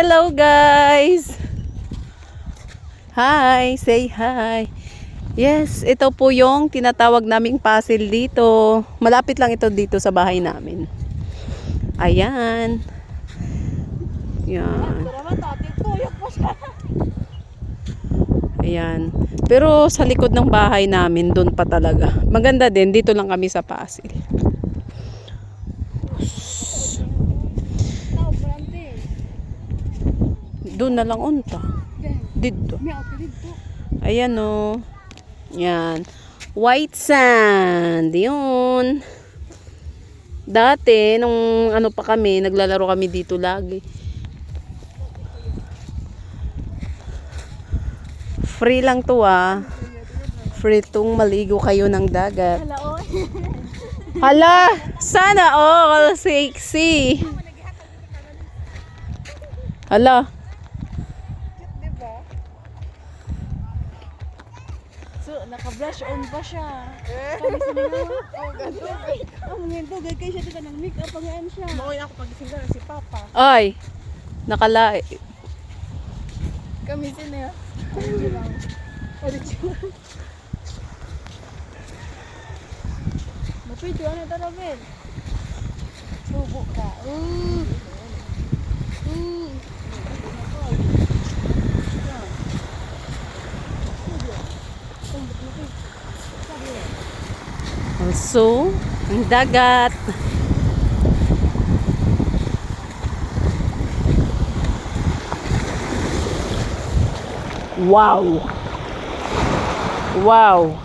Hello guys! Hi! Say hi! Yes, ito po yung tinatawag naming puzzle dito. Malapit lang ito dito sa bahay namin. Ayan. Yan. Ayan. Pero sa likod ng bahay namin, doon pa talaga. Maganda din, dito lang kami sa puzzle. Doon na lang unta. Dito. Ayan o. Yan. White sand. Yun. Dati, nung ano pa kami, naglalaro kami dito lagi. Free lang to ah. Free tong maligo kayo ng dagat. Hala! Sana all sexy. Hala! So, naka-blush on pa siya. Pagising na. Ang ganito, gagay siya dito ng make-up. Pangaan siya. Maoy ako pagising na si Papa. Ay! Nakala... Kamisin na yun. Original. Original. Mapito, ano ito namin? Subo ka. Also, ang dagat. Wow! Wow!